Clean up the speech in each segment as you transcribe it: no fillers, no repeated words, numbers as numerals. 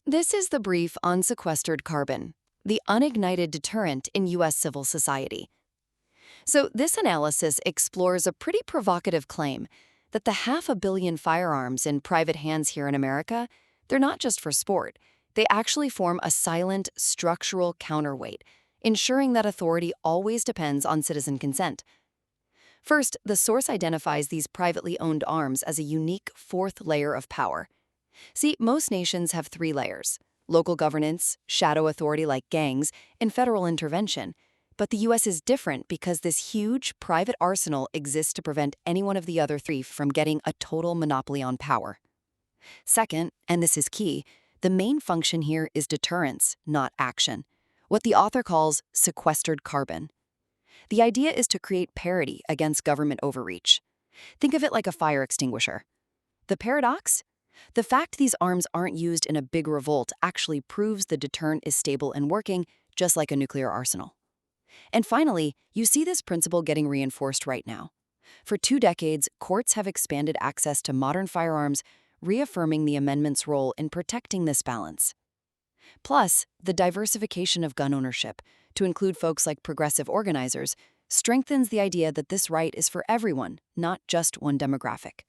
This is the brief on sequestered carbon, the unignited deterrent in U.S. civil society. So this analysis explores a pretty provocative claim that the 500 million firearms in private hands here in America, they're not just for sport. They actually form a silent, structural counterweight, ensuring that authority always depends on citizen consent. First, the source identifies these privately owned arms as a unique fourth layer of power. See, most nations have 3 layers: local governance, shadow authority like gangs, and federal intervention. But the U.S. is different because this huge private arsenal exists to prevent any one of the other 3 from getting a total monopoly on power. Second, and this is key, the main function here is deterrence, not action, what the author calls sequestered carbon. The idea is to create parity against government overreach. Think of it like a fire extinguisher. The paradox? The fact these arms aren't used in a big revolt actually proves the deterrent is stable and working, just like a nuclear arsenal. And finally, you see this principle getting reinforced right now. For 2 decades, courts have expanded access to modern firearms, reaffirming the amendment's role in protecting this balance. Plus, the diversification of gun ownership, to include folks like progressive organizers, strengthens the idea that this right is for everyone, not just one demographic.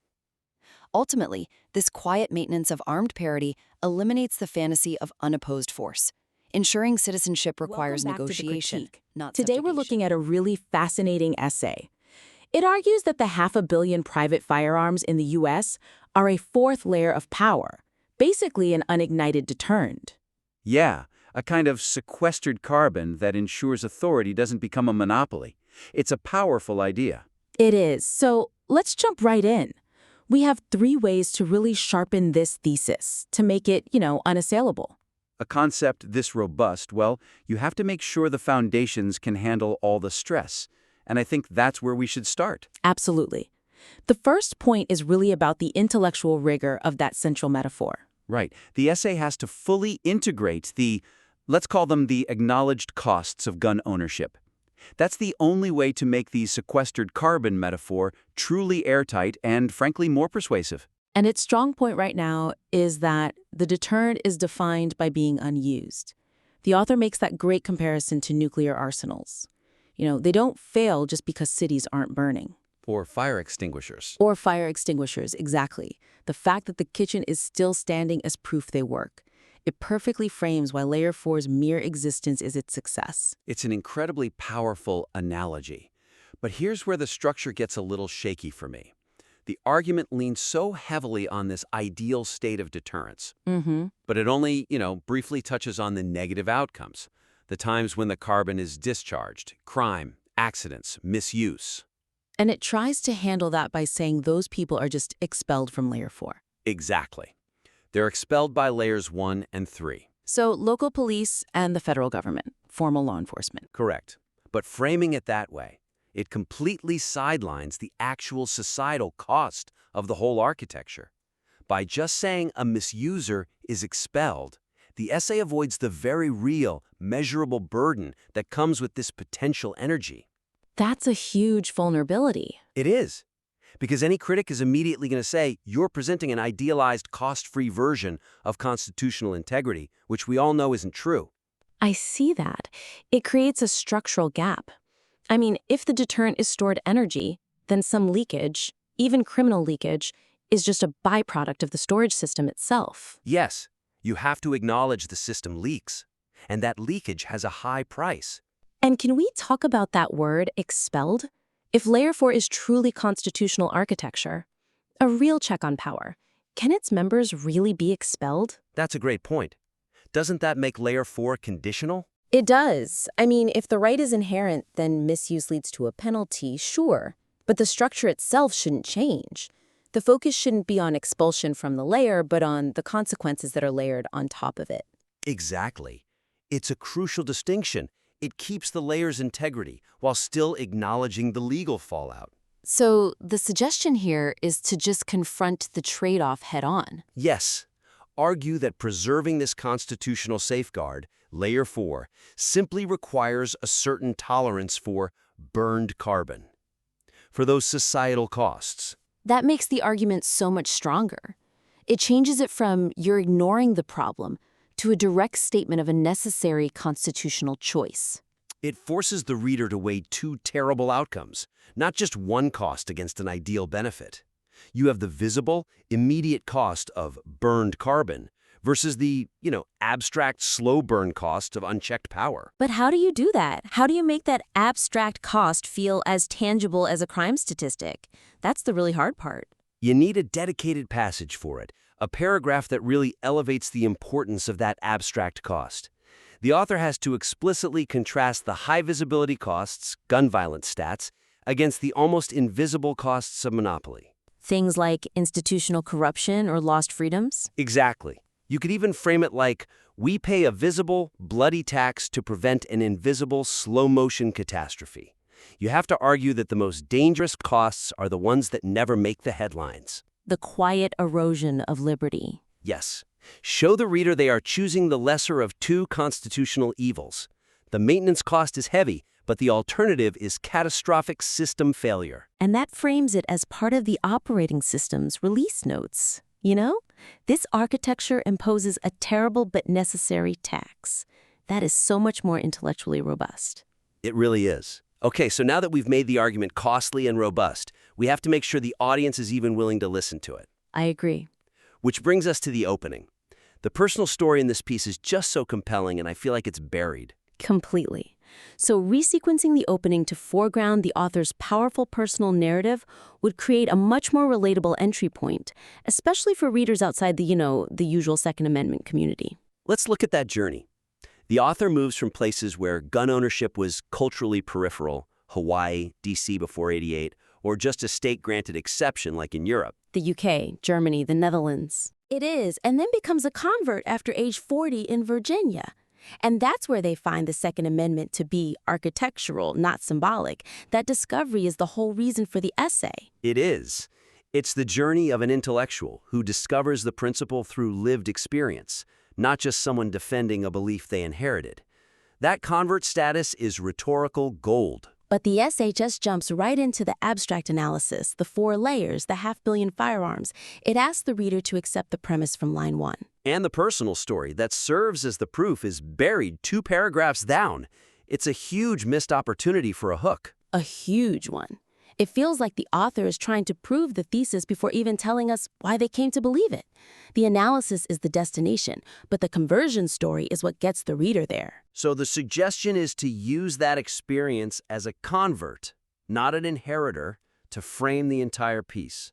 Ultimately, this quiet maintenance of armed parity eliminates the fantasy of unopposed force. Ensuring citizenship requires negotiation, not Today subjugation. we're looking at a really fascinating essay. It argues that the 500 million private firearms in the U.S. are a fourth layer of power, basically an unignited deterrent. Yeah, a kind of sequestered carbon that ensures authority doesn't become a monopoly. It's a powerful idea. It is. So let's jump right in. We have 3 ways to really sharpen this thesis, to make it, unassailable. A concept this robust, well, you have to make sure the foundations can handle all the stress. And I think that's where we should start. Absolutely. The first point is really about the intellectual rigor of that central metaphor. Right. The essay has to fully integrate let's call them the acknowledged costs of gun ownership. That's the only way to make the sequestered carbon metaphor truly airtight and, frankly, more persuasive. And its strong point right now is that the deterrent is defined by being unused. The author makes that great comparison to nuclear arsenals. They don't fail just because cities aren't burning. Or fire extinguishers. Or fire extinguishers, exactly. The fact that the kitchen is still standing is proof they work. It perfectly frames why Layer 4's mere existence is its success. It's an incredibly powerful analogy. But here's where the structure gets a little shaky for me. The argument leans so heavily on this ideal state of deterrence. But it only, briefly touches on the negative outcomes, the times when the carbon is discharged, crime, accidents, misuse. And it tries to handle that by saying those people are just expelled from Layer 4. Exactly. They're expelled by Layers 1 and 3. So local police and the federal government, formal law enforcement. Correct. But framing it that way, it completely sidelines the actual societal cost of the whole architecture. By just saying a misuser is expelled, the essay avoids the very real, measurable burden that comes with this potential energy. That's a huge vulnerability. It is. Because any critic is immediately going to say, you're presenting an idealized, cost-free version of constitutional integrity, which we all know isn't true. I see that. It creates a structural gap. I mean, if the deterrent is stored energy, then some leakage, even criminal leakage, is just a byproduct of the storage system itself. Yes, you have to acknowledge the system leaks, and that leakage has a high price. And can we talk about that word, expelled? If Layer 4 is truly constitutional architecture, a real check on power, can its members really be expelled? That's a great point. Doesn't that make Layer 4 conditional? It does. I mean, if the right is inherent, then misuse leads to a penalty, sure. But the structure itself shouldn't change. The focus shouldn't be on expulsion from the layer, but on the consequences that are layered on top of it. Exactly. It's a crucial distinction. It keeps the layer's integrity while still acknowledging the legal fallout. So the suggestion here is to just confront the trade-off head-on. Yes. Argue that preserving this constitutional safeguard, Layer 4, simply requires a certain tolerance for burned carbon, for those societal costs. That makes the argument so much stronger. It changes it from you're ignoring the problem to a direct statement of a necessary constitutional choice. It forces the reader to weigh two terrible outcomes, not just one cost against an ideal benefit. You have the visible, immediate cost of burned carbon versus the, abstract, slow burn cost of unchecked power. But how do you do that? How do you make that abstract cost feel as tangible as a crime statistic? That's the really hard part. You need a dedicated passage for it, a paragraph that really elevates the importance of that abstract cost. The author has to explicitly contrast the high visibility costs, gun violence stats, against the almost invisible costs of monopoly. Things like institutional corruption or lost freedoms? Exactly. You could even frame it like, we pay a visible, bloody tax to prevent an invisible, slow-motion catastrophe. You have to argue that the most dangerous costs are the ones that never make the headlines. The quiet erosion of liberty. Yes. Show the reader they are choosing the lesser of two constitutional evils. The maintenance cost is heavy, but the alternative is catastrophic system failure. And that frames it as part of the operating system's release notes. This architecture imposes a terrible but necessary tax. That is so much more intellectually robust. It really is. Okay, so now that we've made the argument costly and robust, we have to make sure the audience is even willing to listen to it. I agree. Which brings us to the opening. The personal story in this piece is just so compelling, and I feel like it's buried. Completely. So resequencing the opening to foreground the author's powerful personal narrative would create a much more relatable entry point, especially for readers outside the usual Second Amendment community. Let's look at that journey. The author moves from places where gun ownership was culturally peripheral, Hawaii, D.C. before '88, or just a state-granted exception like in Europe. The UK, Germany, the Netherlands. It is, and then becomes a convert after age 40 in Virginia. And that's where they find the Second Amendment to be architectural, not symbolic. That discovery is the whole reason for the essay. It is. It's the journey of an intellectual who discovers the principle through lived experience, not just someone defending a belief they inherited. That convert status is rhetorical gold. But the essay just jumps right into the abstract analysis, the 4 layers, the 500 million firearms. It asks the reader to accept the premise from line 1. And the personal story that serves as the proof is buried 2 paragraphs down. It's a huge missed opportunity for a hook. A huge one. It feels like the author is trying to prove the thesis before even telling us why they came to believe it. The analysis is the destination, but the conversion story is what gets the reader there. So the suggestion is to use that experience as a convert, not an inheritor, to frame the entire piece.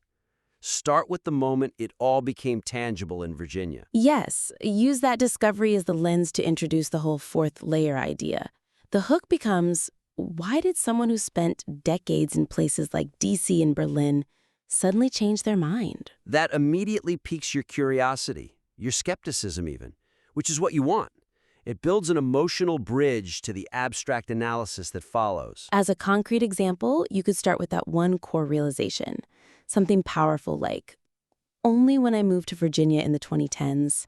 Start with the moment it all became tangible in Virginia. Yes, use that discovery as the lens to introduce the whole 4th layer idea. The hook becomes, why did someone who spent decades in places like D.C. and Berlin suddenly change their mind? That immediately piques your curiosity, your skepticism even, which is what you want. It builds an emotional bridge to the abstract analysis that follows. As a concrete example, you could start with that one core realization. Something powerful like, only when I moved to Virginia in the 2010s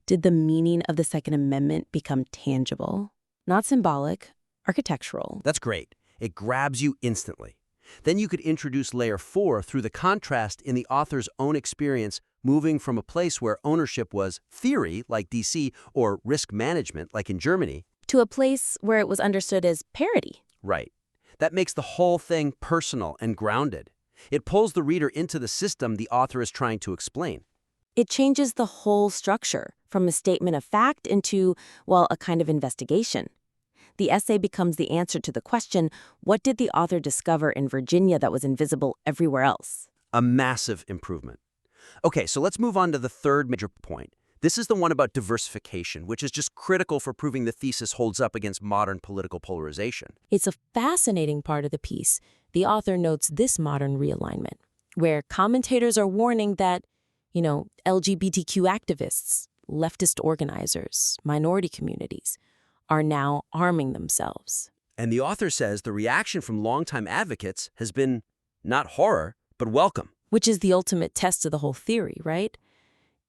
did the meaning of the Second Amendment become tangible. Not symbolic, architectural. That's great. It grabs you instantly. Then you could introduce layer 4 through the contrast in the author's own experience, moving from a place where ownership was theory, like D.C., or risk management, like in Germany, to a place where it was understood as parity. Right. That makes the whole thing personal and grounded. It pulls the reader into the system the author is trying to explain. It changes the whole structure, from a statement of fact into, a kind of investigation. The essay becomes the answer to the question, what did the author discover in Virginia that was invisible everywhere else? A massive improvement. Okay, so let's move on to the third major point. This is the one about diversification, which is just critical for proving the thesis holds up against modern political polarization. It's a fascinating part of the piece. The author notes this modern realignment, where commentators are warning that, LGBTQ activists, leftist organizers, minority communities, are now arming themselves. And the author says the reaction from longtime advocates has been not horror, but welcome. Which is the ultimate test of the whole theory, right?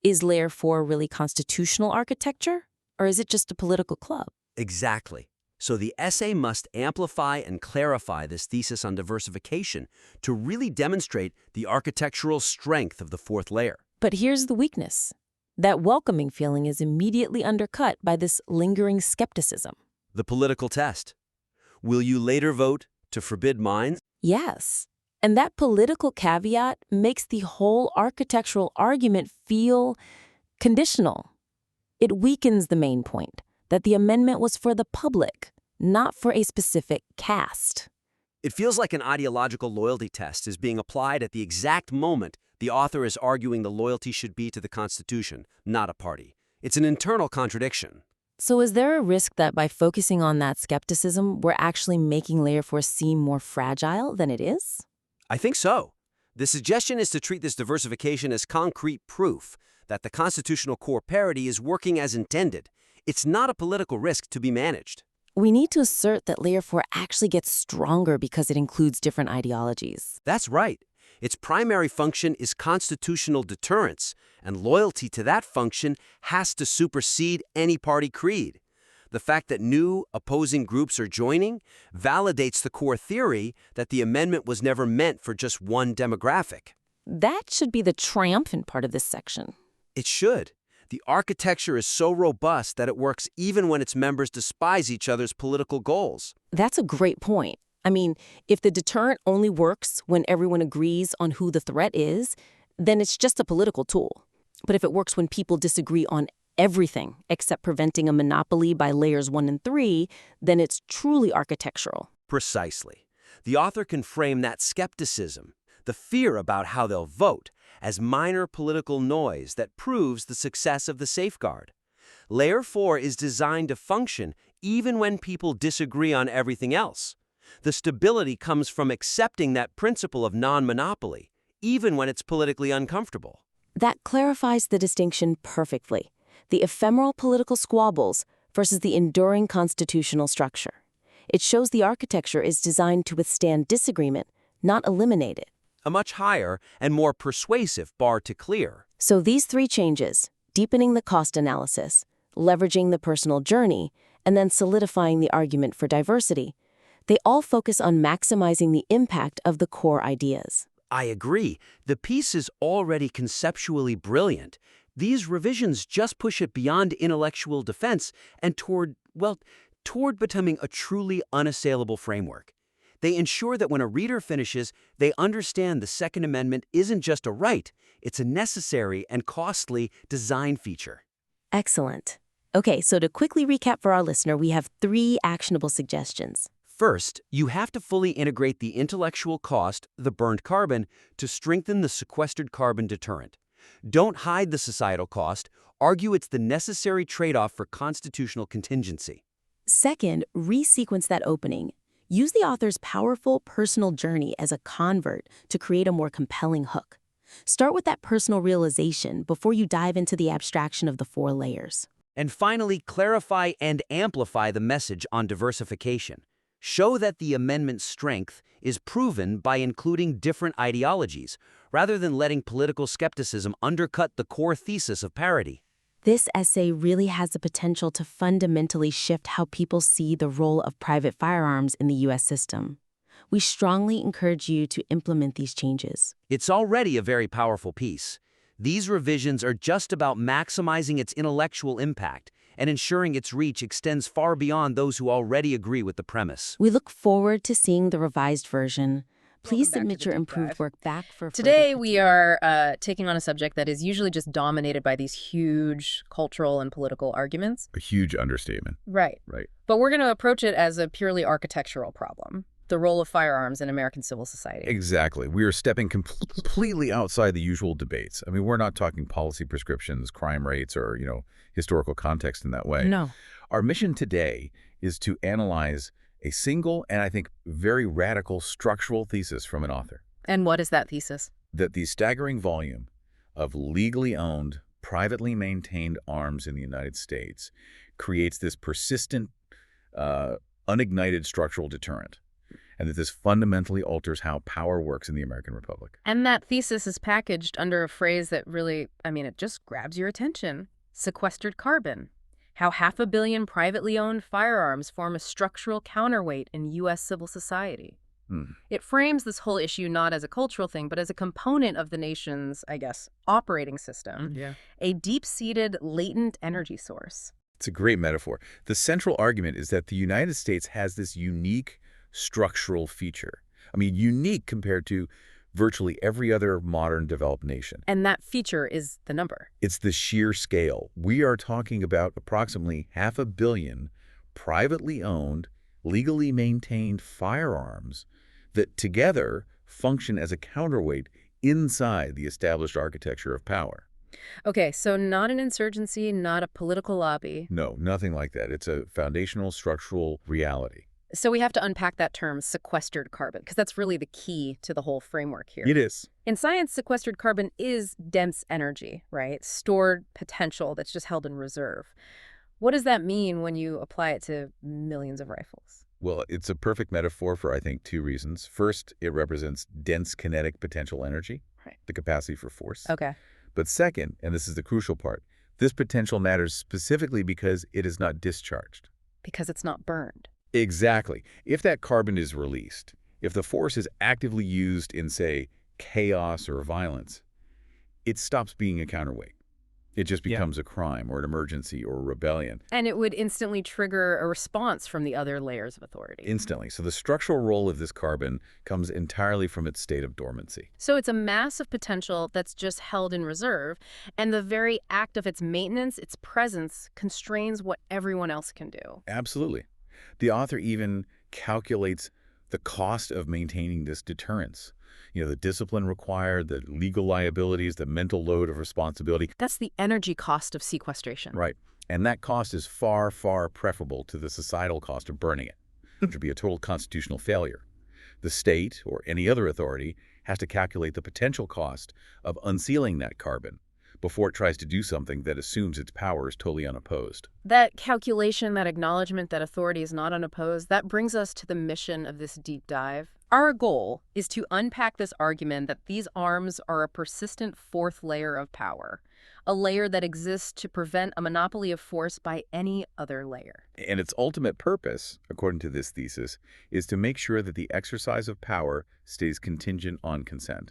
Is Layer 4 really constitutional architecture, or is it just a political club? Exactly. So the essay must amplify and clarify this thesis on diversification to really demonstrate the architectural strength of the 4th layer. But here's the weakness. That welcoming feeling is immediately undercut by this lingering skepticism. The political test. Will you later vote to forbid mines? Yes. And that political caveat makes the whole architectural argument feel conditional. It weakens the main point, that the amendment was for the public, not for a specific caste. It feels like an ideological loyalty test is being applied at the exact moment the author is arguing the loyalty should be to the Constitution, not a party. It's an internal contradiction. So is there a risk that by focusing on that skepticism, we're actually making Layer 4 seem more fragile than it is? I think so. The suggestion is to treat this diversification as concrete proof that the constitutional core parity is working as intended. It's not a political risk to be managed. We need to assert that Layer 4 actually gets stronger because it includes different ideologies. That's right. Its primary function is constitutional deterrence, and loyalty to that function has to supersede any party creed. The fact that new, opposing groups are joining validates the core theory that the amendment was never meant for just one demographic. That should be the triumphant part of this section. It should. The architecture is so robust that it works even when its members despise each other's political goals. That's a great point. I mean, if the deterrent only works when everyone agrees on who the threat is, then it's just a political tool. But if it works when people disagree on everything except preventing a monopoly by layers 1 and 3, then it's truly architectural. Precisely. The author can frame that skepticism, the fear about how they'll vote, as minor political noise that proves the success of the safeguard. Layer 4 is designed to function even when people disagree on everything else. The stability comes from accepting that principle of non-monopoly, even when it's politically uncomfortable. That clarifies the distinction perfectly. The ephemeral political squabbles versus the enduring constitutional structure. It shows the architecture is designed to withstand disagreement, not eliminate it. A much higher and more persuasive bar to clear. So these 3 changes, deepening the cost analysis, leveraging the personal journey, and then solidifying the argument for diversity, they all focus on maximizing the impact of the core ideas. I agree. The piece is already conceptually brilliant. These revisions just push it beyond intellectual defense and toward becoming a truly unassailable framework. They ensure that when a reader finishes, they understand the Second Amendment isn't just a right, it's a necessary and costly design feature. Excellent. Okay, so to quickly recap for our listener, we have 3 actionable suggestions. First, you have to fully integrate the intellectual cost, the burned carbon, to strengthen the sequestered carbon deterrent. Don't hide the societal cost. Argue it's the necessary trade-off for constitutional contingency. Second, resequence that opening. Use the author's powerful personal journey as a convert to create a more compelling hook. Start with that personal realization before you dive into the abstraction of the 4 layers. And finally, clarify and amplify the message on diversification. Show that the amendment's strength is proven by including different ideologies, rather than letting political skepticism undercut the core thesis of parity. This essay really has the potential to fundamentally shift how people see the role of private firearms in the U.S. system. We strongly encourage you to implement these changes. It's already a very powerful piece. These revisions are just about maximizing its intellectual impact and ensuring its reach extends far beyond those who already agree with the premise. We look forward to seeing the revised version. Please submit your improved work back for Today we are taking on a subject that is usually just dominated by these huge cultural and political arguments. A huge understatement. Right. Right. But we're going to approach it as a purely architectural problem. The role of firearms in American civil society. Exactly. We are stepping completely outside the usual debates. I mean, we're not talking policy prescriptions, crime rates, or, historical context in that way. No. Our mission today is to analyze a single and I think very radical structural thesis from an author. And what is that thesis? That the staggering volume of legally owned, privately maintained arms in the United States creates this persistent, unignited structural deterrent. And that this fundamentally alters how power works in the American Republic. And that thesis is packaged under a phrase that really, it just grabs your attention. Sequestered carbon. How 500 million privately owned firearms form a structural counterweight in U.S. civil society. It frames this whole issue not as a cultural thing, but as a component of the nation's, I guess, operating system, a deep-seated latent energy source. It's a great metaphor. The central argument is that the United States has this unique structural feature. I mean, unique compared to virtually every other modern developed nation. And that feature is the number. It's the sheer scale. We are talking about approximately 500 million privately owned, legally maintained firearms that together function as a counterweight inside the established architecture of power. Okay, so not an insurgency, not a political lobby. No, nothing like that. It's a foundational structural reality. So we have to unpack that term, sequestered carbon, because that's really the key to the whole framework here. It is. In science, sequestered carbon is dense energy, right? Stored potential that's just held in reserve. What does that mean when you apply it to millions of rifles? Well, it's a perfect metaphor for, I think, two reasons. First, it represents dense kinetic potential energy, the capacity for force. Okay. But second, and this is the crucial part, this potential matters specifically because it is not discharged. Because it's not burned. Exactly. If that carbon is released, if the force is actively used in, say, chaos or violence, it stops being a counterweight. It just becomes a crime or an emergency or a rebellion. And it would instantly trigger a response from the other layers of authority. Instantly. So the structural role of this carbon comes entirely from its state of dormancy. So it's a mass of potential that's just held in reserve, and the very act of its maintenance, its presence, constrains what everyone else can do. Absolutely. The author even calculates the cost of maintaining this deterrence. You know, the discipline required, the legal liabilities, the mental load of responsibility. That's the energy cost of sequestration. Right. And that cost is far, far preferable to the societal cost of burning it, which would be a total constitutional failure. The state, or any other authority, has to calculate the potential cost of unsealing that carbon before it tries to do something that assumes its power is totally unopposed. That calculation, that acknowledgement that authority is not unopposed, that brings us to the mission of this deep dive. Our goal is to unpack this argument that these arms are a persistent fourth layer of power, a layer that exists to prevent a monopoly of force by any other layer. And its ultimate purpose, according to this thesis, is to make sure that the exercise of power stays contingent on consent.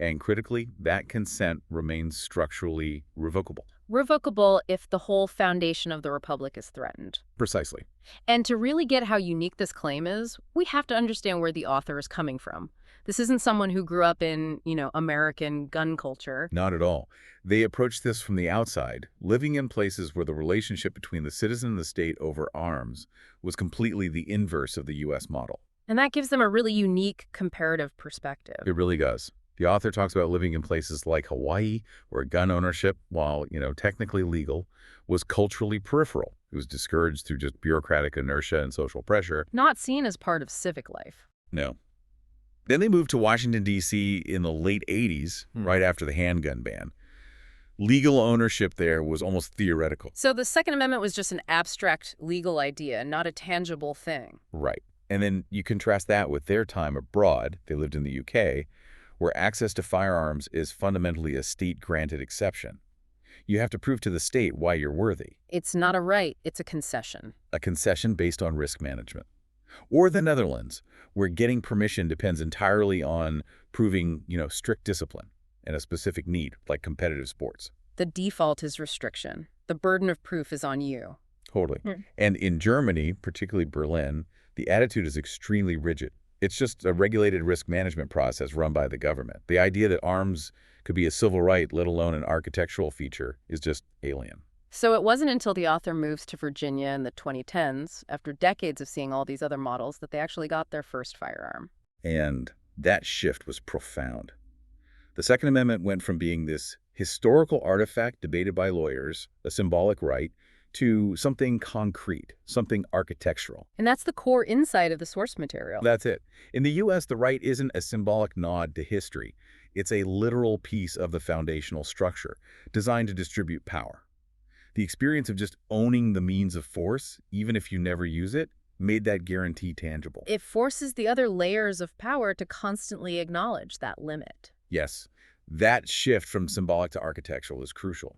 And critically, that consent remains structurally revocable. Revocable if the whole foundation of the republic is threatened. Precisely. And to really get how unique this claim is, we have to understand where the author is coming from. This isn't someone who grew up in, American gun culture. Not at all. They approach this from the outside, living in places where the relationship between the citizen and the state over arms was completely the inverse of the U.S. model. And that gives them a really unique comparative perspective. It really does. The author talks about living in places like Hawaii, where gun ownership, while, technically legal, was culturally peripheral. It was discouraged through just bureaucratic inertia and social pressure. Not seen as part of civic life. No. Then they moved to Washington, D.C. in the late 80s, right after the handgun ban. Legal ownership there was almost theoretical. So the Second Amendment was just an abstract legal idea, not a tangible thing. Right. And then you contrast that with their time abroad. They lived in the UK, where access to firearms is fundamentally a state-granted exception. You have to prove to the state why you're worthy. It's not a right, it's a concession. A concession based on risk management. Or the Netherlands, where getting permission depends entirely on proving, strict discipline and a specific need, like competitive sports. The default is restriction. The burden of proof is on you. Totally. And in Germany, particularly Berlin, the attitude is extremely rigid. It's just a regulated risk management process run by the government. The idea that arms could be a civil right, let alone an architectural feature, is just alien. So it wasn't until the author moves to Virginia in the 2010s, after decades of seeing all these other models, that they actually got their first firearm. And that shift was profound. The Second Amendment went from being this historical artifact debated by lawyers, a symbolic right, to something concrete, something architectural. And that's the core insight of the source material. That's it. In the U.S., the right isn't a symbolic nod to history. It's a literal piece of the foundational structure, designed to distribute power. The experience of just owning the means of force, even if you never use it, made that guarantee tangible. It forces the other layers of power to constantly acknowledge that limit. Yes, that shift from symbolic to architectural is crucial.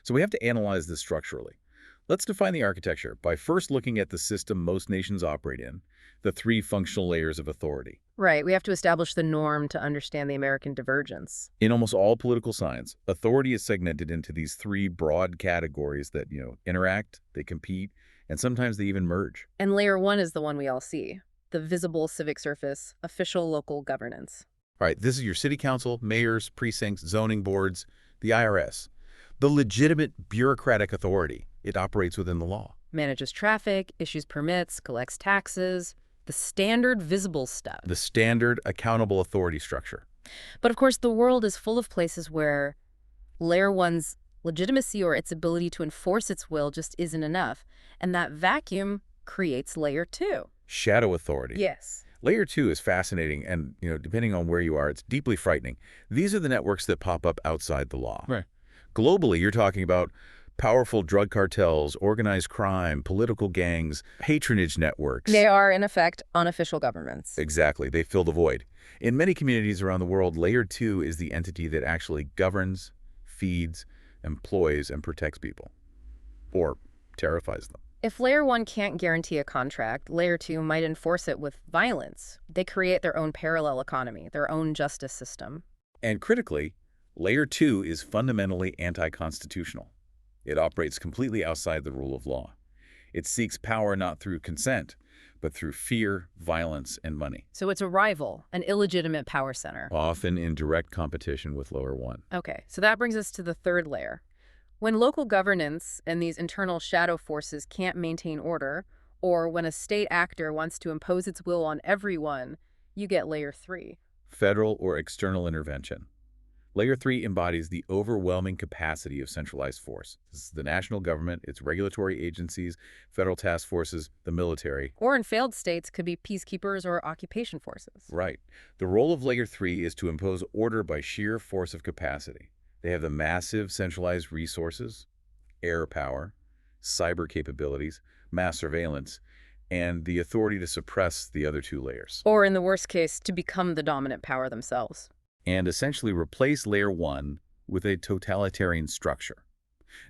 So we have to analyze this structurally. Let's define the architecture by first looking at the system most nations operate in, the three functional layers of authority. Right, we have to establish the norm to understand the American divergence. In almost all political science, authority is segmented into these three broad categories that, interact, they compete, and sometimes they even merge. And layer one is the one we all see, the visible civic surface, official local governance. All right, this is your city council, mayors, precincts, zoning boards, the IRS. The legitimate bureaucratic authority. It operates within the law. Manages traffic, issues permits, collects taxes, the standard visible stuff. The standard accountable authority structure. But of course, the world is full of places where layer one's legitimacy or its ability to enforce its will just isn't enough. And that vacuum creates layer two. Shadow authority. Yes. Layer 2 is fascinating, and depending on where you are, it's deeply frightening. These are the networks that pop up outside the law. Right. Globally, you're talking about powerful drug cartels, organized crime, political gangs, patronage networks. They are, in effect, unofficial governments. Exactly. They fill the void. In many communities around the world, Layer 2 is the entity that actually governs, feeds, employs, and protects people. Or terrifies them. If layer one can't guarantee a contract, layer two might enforce it with violence. They create their own parallel economy, their own justice system. And critically, Layer 2 is fundamentally anti-constitutional. It operates completely outside the rule of law. It seeks power not through consent, but through fear, violence, and money. So it's a rival, an illegitimate power center. Often in direct competition with Layer 1. Okay, so that brings us to the third layer. When local governance and these internal shadow forces can't maintain order, or when a state actor wants to impose its will on everyone, you get layer 3. Federal or external intervention. Layer 3 embodies the overwhelming capacity of centralized force. This is the national government, its regulatory agencies, federal task forces, the military. Or in failed states could be peacekeepers or occupation forces. Right. The role of Layer 3 is to impose order by sheer force of capacity. They have the massive centralized resources, air power, cyber capabilities, mass surveillance, and the authority to suppress the other two layers. Or in the worst case, to become the dominant power themselves. And essentially replace Layer 1 with a totalitarian structure.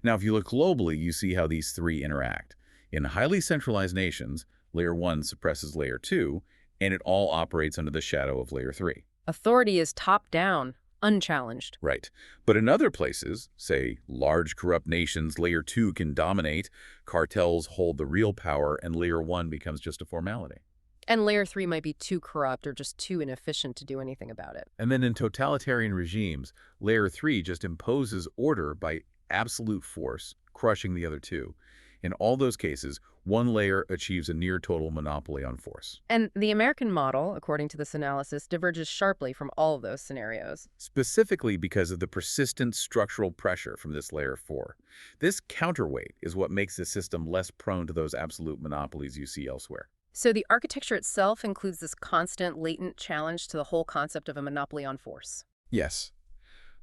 Now, if you look globally, you see how these three interact. In highly centralized nations, Layer 1 suppresses Layer 2, and it all operates under the shadow of Layer 3. Authority is top-down, unchallenged. Right. But in other places, say large corrupt nations, Layer 2 can dominate, cartels hold the real power, and Layer 1 becomes just a formality. And layer 3 might be too corrupt or just too inefficient to do anything about it. And then in totalitarian regimes, Layer 3 just imposes order by absolute force, crushing the other two. In all those cases, one layer achieves a near-total monopoly on force. And the American model, according to this analysis, diverges sharply from all of those scenarios. Specifically because of the persistent structural pressure from this Layer 4. This counterweight is what makes the system less prone to those absolute monopolies you see elsewhere. So the architecture itself includes this constant, latent challenge to the whole concept of a monopoly on force. Yes.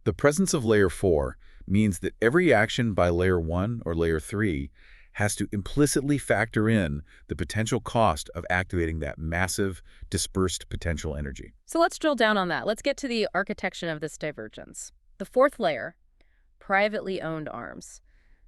The presence of Layer 4 means that every action by Layer 1 or Layer 3 has to implicitly factor in the potential cost of activating that massive, dispersed potential energy. So let's drill down on that. Let's get to the architecture of this divergence. The fourth layer, privately owned arms.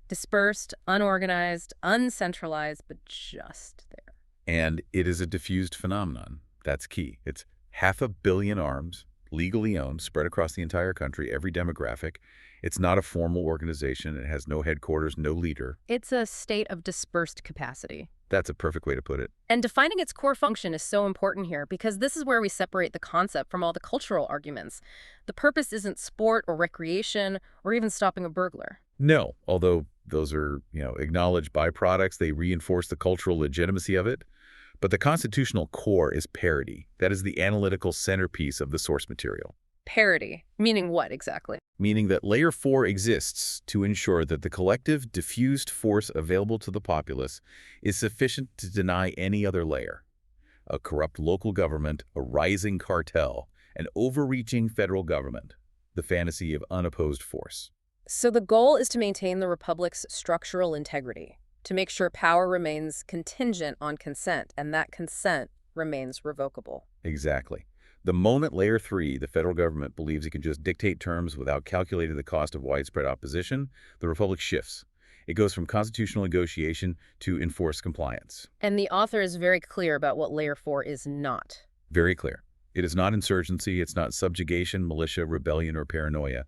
Dispersed, unorganized, uncentralized, but just there. And it is a diffused phenomenon. That's key. It's 500 million arms, legally owned, spread across the entire country, every demographic. It's not a formal organization. It has no headquarters, no leader. It's a state of dispersed capacity. That's a perfect way to put it. And defining its core function is so important here because this is where we separate the concept from all the cultural arguments. The purpose isn't sport or recreation or even stopping a burglar. No, although those are, acknowledged byproducts. They reinforce the cultural legitimacy of it. But the constitutional core is parity. That is the analytical centerpiece of the source material. Parity, meaning what exactly? Meaning that Layer 4 exists to ensure that the collective, diffused force available to the populace is sufficient to deny any other layer. A corrupt local government, a rising cartel, an overreaching federal government. The fantasy of unopposed force. So the goal is to maintain the republic's structural integrity, to make sure power remains contingent on consent, and that consent remains revocable. Exactly. The moment Layer 3, the federal government, believes it can just dictate terms without calculating the cost of widespread opposition, the republic shifts. It goes from constitutional negotiation to enforced compliance. And the author is very clear about what Layer 4 is not. Very clear. It is not insurgency, it's not subjugation, militia, rebellion, or paranoia.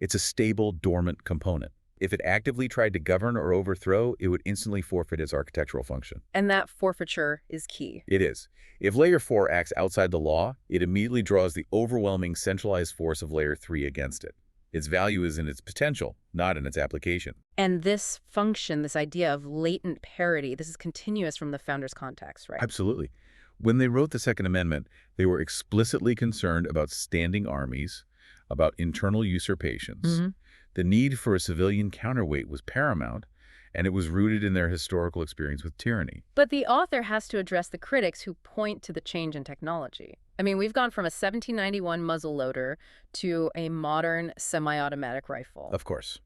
It's a stable, dormant component. If it actively tried to govern or overthrow, it would instantly forfeit its architectural function. And that forfeiture is key. It is. If Layer 4 acts outside the law, it immediately draws the overwhelming centralized force of Layer 3 against it. Its value is in its potential, not in its application. And this function, this idea of latent parity, this is continuous from the founders' context, right? Absolutely. When they wrote the Second Amendment, they were explicitly concerned about standing armies, about internal usurpations. The need for a civilian counterweight was paramount, and it was rooted in their historical experience with tyranny. But the author has to address the critics who point to the change in technology. I mean, we've gone from a 1791 muzzleloader to a modern semi-automatic rifle. Of course.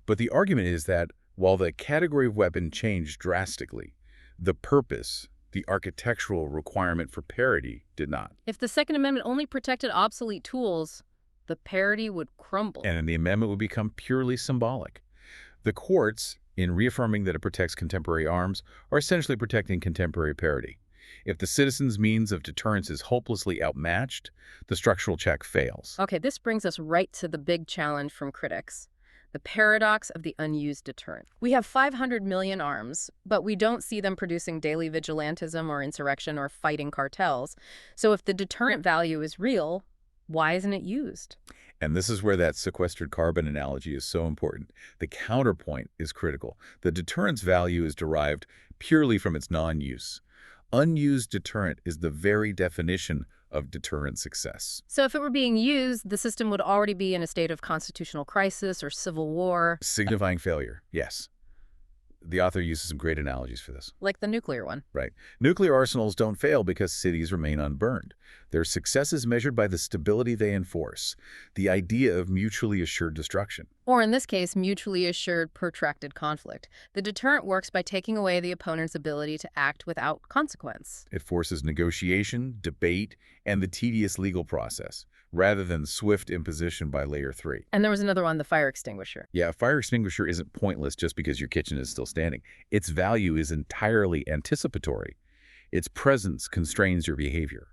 But the argument is that while the category of weapon changed drastically, the purpose, the architectural requirement for parity did not. If the Second Amendment only protected obsolete tools, the parity would crumble. And the amendment would become purely symbolic. The courts, in reaffirming that it protects contemporary arms, are essentially protecting contemporary parity. If the citizens' means of deterrence is hopelessly outmatched, the structural check fails. Okay, this brings us right to the big challenge from critics. The paradox of the unused deterrent. We have 500 million arms, but we don't see them producing daily vigilantism or insurrection or fighting cartels. So if the deterrent value is real, why isn't it used? And this is where that sequestered carbon analogy is so important. The counterpoint is critical. The deterrence value is derived purely from its non-use. Unused deterrent is the very definition of deterrent success. So if it were being used, the system would already be in a state of constitutional crisis or civil war. Signifying failure, yes. The author uses some great analogies for this. Like the nuclear one. Right. Nuclear arsenals don't fail because cities remain unburned. Their success is measured by the stability they enforce, the idea of mutually assured destruction. Or in this case, mutually assured protracted conflict. The deterrent works by taking away the opponent's ability to act without consequence. It forces negotiation, debate, and the tedious legal process, rather than swift imposition by Layer 3. And there was another one, the fire extinguisher. Yeah, a fire extinguisher isn't pointless just because your kitchen is still standing. Its value is entirely anticipatory. Its presence constrains your behavior.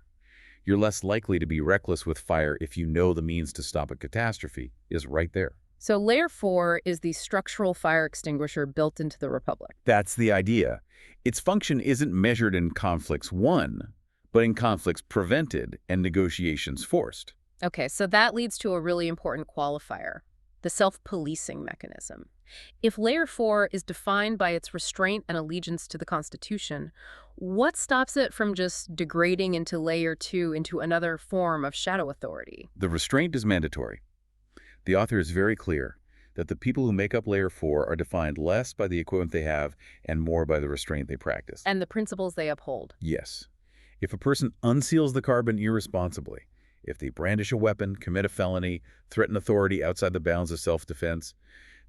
You're less likely to be reckless with fire if you know the means to stop a catastrophe is right there. So Layer 4 is the structural fire extinguisher built into the Republic. That's the idea. Its function isn't measured in conflicts won, but in conflicts prevented and negotiations forced. Okay, so that leads to a really important qualifier, the self-policing mechanism. If Layer 4 is defined by its restraint and allegiance to the Constitution, what stops it from just degrading into Layer 2 into another form of shadow authority? The restraint is mandatory. The author is very clear that the people who make up Layer 4 are defined less by the equipment they have and more by the restraint they practice. And the principles they uphold. Yes. If a person unseals the carbon irresponsibly, if they brandish a weapon, commit a felony, threaten authority outside the bounds of self-defense,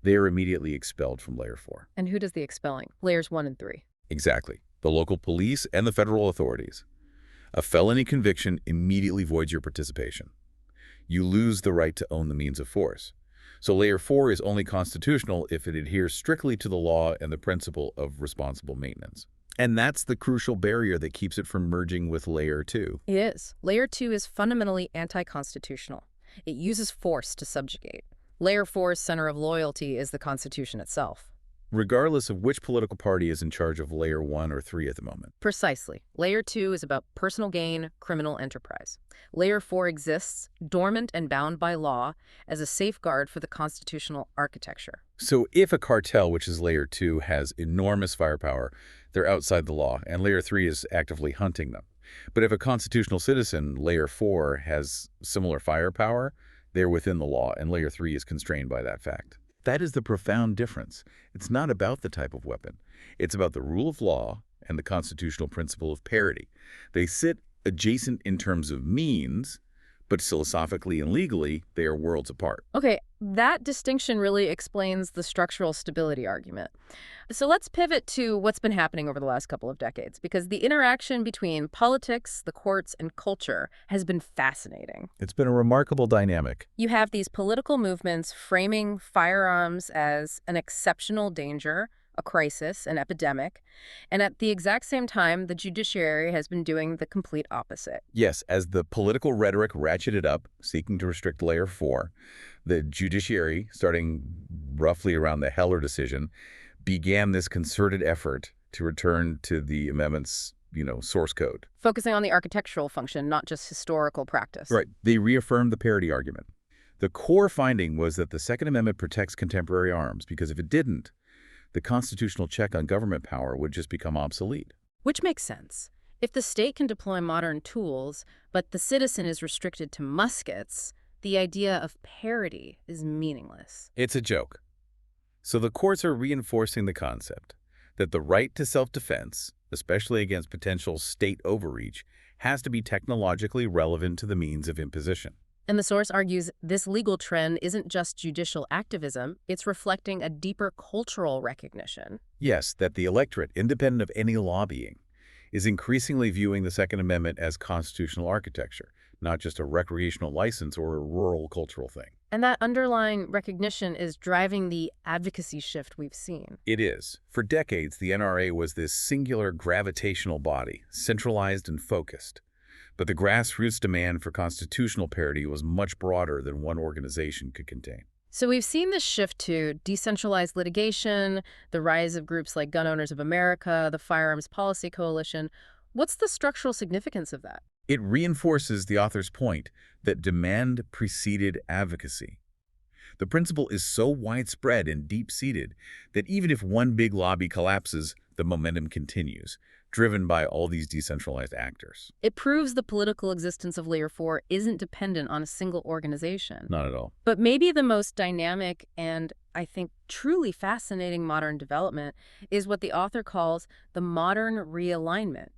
they are immediately expelled from Layer 4. And who does the expelling? Layers 1 and 3. Exactly. The local police and the federal authorities. A felony conviction immediately voids your participation. You lose the right to own the means of force. So Layer 4 is only constitutional if it adheres strictly to the law and the principle of responsible maintenance. And that's the crucial barrier that keeps it from merging with Layer 2. It is. Layer 2 is fundamentally anti-constitutional. It uses force to subjugate. Layer 4's center of loyalty is the Constitution itself. Regardless of which political party is in charge of Layer 1 or 3 at the moment. Precisely. Layer 2 is about personal gain, criminal enterprise. Layer 4 exists, dormant and bound by law, as a safeguard for the constitutional architecture. So if a cartel, which is Layer 2, has enormous firepower, they're outside the law, and Layer 3 is actively hunting them. But if a constitutional citizen, Layer 4, has similar firepower, they're within the law, and Layer 3 is constrained by that fact. That is the profound difference. It's not about the type of weapon. It's about the rule of law and the constitutional principle of parity. They sit adjacent in terms of means, but philosophically and legally, they are worlds apart. Okay, that distinction really explains the structural stability argument. So let's pivot to what's been happening over the last couple of decades, because the interaction between politics, the courts, and culture has been fascinating. It's been a remarkable dynamic. You have these political movements framing firearms as an exceptional danger, a crisis, an epidemic, and at the exact same time, the judiciary has been doing the complete opposite. Yes, as the political rhetoric ratcheted up, seeking to restrict Layer 4, the judiciary, starting roughly around the Heller decision, began this concerted effort to return to the amendment's, source code. Focusing on the architectural function, not just historical practice. Right. They reaffirmed the parity argument. The core finding was that the Second Amendment protects contemporary arms, because if it didn't, the constitutional check on government power would just become obsolete. Which makes sense. If the state can deploy modern tools, but the citizen is restricted to muskets, the idea of parity is meaningless. It's a joke. So the courts are reinforcing the concept that the right to self-defense, especially against potential state overreach, has to be technologically relevant to the means of imposition. And the source argues this legal trend isn't just judicial activism, it's reflecting a deeper cultural recognition. Yes, that the electorate, independent of any lobbying, is increasingly viewing the Second Amendment as constitutional architecture, not just a recreational license or a rural cultural thing. And that underlying recognition is driving the advocacy shift we've seen. It is. For decades, the NRA was this singular gravitational body, centralized and focused. But the grassroots demand for constitutional parity was much broader than one organization could contain. So we've seen this shift to decentralized litigation, the rise of groups like Gun Owners of America, the Firearms Policy Coalition. What's the structural significance of that? It reinforces the author's point that demand preceded advocacy. The principle is so widespread and deep-seated that even if one big lobby collapses, the momentum continues, driven by all these decentralized actors. It proves the political existence of Layer 4 isn't dependent on a single organization. Not at all. But maybe the most dynamic and, I think, truly fascinating modern development is what the author calls the modern realignment.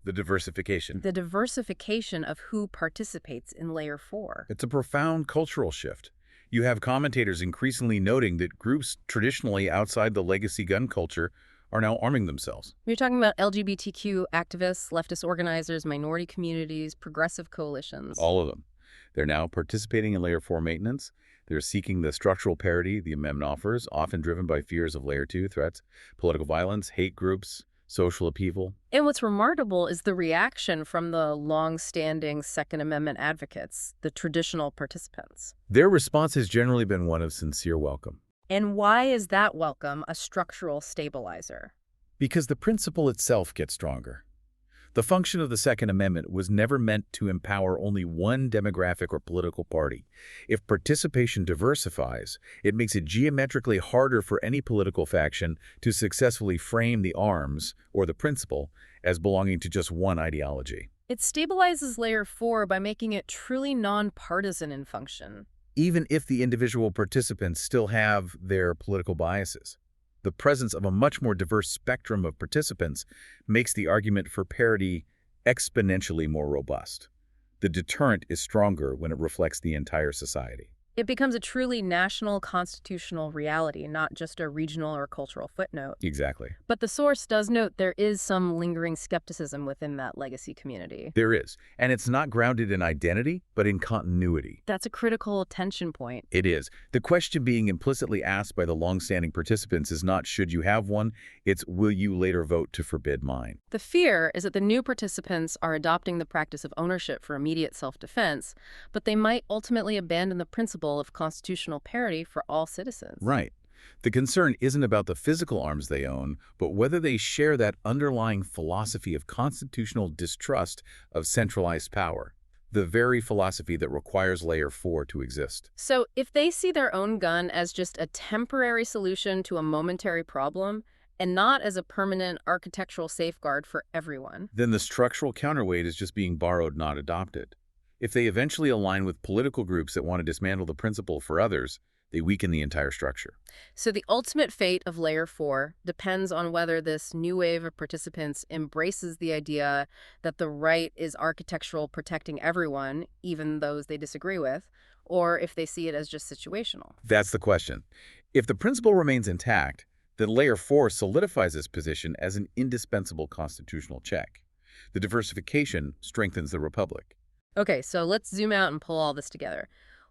The diversification. The diversification of who participates in Layer 4. It's a profound cultural shift. You have commentators increasingly noting that groups traditionally outside the legacy gun culture are now arming themselves. You're talking about LGBTQ activists, leftist organizers, minority communities, progressive coalitions. All of them. They're now participating in Layer 4 maintenance. They're seeking the structural parity the amendment offers, often driven by fears of Layer 2 threats, political violence, hate groups, social upheaval. And what's remarkable is the reaction from the long-standing Second Amendment advocates, the traditional participants. Their response has generally been one of sincere welcome. And why is that welcome a structural stabilizer? Because the principle itself gets stronger. The function of the Second Amendment was never meant to empower only one demographic or political party. If participation diversifies, it makes it geometrically harder for any political faction to successfully frame the arms, or the principle, as belonging to just one ideology. It stabilizes Layer 4 by making it truly nonpartisan in function. Even if the individual participants still have their political biases. The presence of a much more diverse spectrum of participants makes the argument for parity exponentially more robust. The deterrent is stronger when it reflects the entire society. It becomes a truly national constitutional reality, not just a regional or cultural footnote. Exactly. But the source does note there is some lingering skepticism within that legacy community. There is. And it's not grounded in identity, but in continuity. That's a critical tension point. It is. The question being implicitly asked by the long-standing participants is not should you have one, it's will you later vote to forbid mine. The fear is that the new participants are adopting the practice of ownership for immediate self-defense, but they might ultimately abandon the principle of constitutional parity for all citizens. Right. The concern isn't about the physical arms they own, but whether they share that underlying philosophy of constitutional distrust of centralized power, the very philosophy that requires Layer 4 to exist. So if they see their own gun as just a temporary solution to a momentary problem, and not as a permanent architectural safeguard for everyone, then the structural counterweight is just being borrowed, not adopted. If they eventually align with political groups that want to dismantle the principle for others, They weaken the entire structure. So the ultimate fate of Layer 4 depends on whether this new wave of participants embraces the idea that the right is architectural, protecting everyone, even those they disagree with, or if they see it as just situational. That's the question. If the principle remains intact, then Layer 4 solidifies its position as an indispensable constitutional check. The diversification strengthens the republic. Okay, so let's zoom out and pull all this together.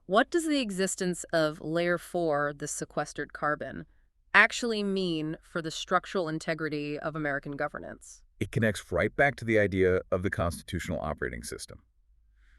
What does the existence of Layer 4, the sequestered carbon, actually mean for the structural integrity of American governance? It connects right back to the idea of the constitutional operating system.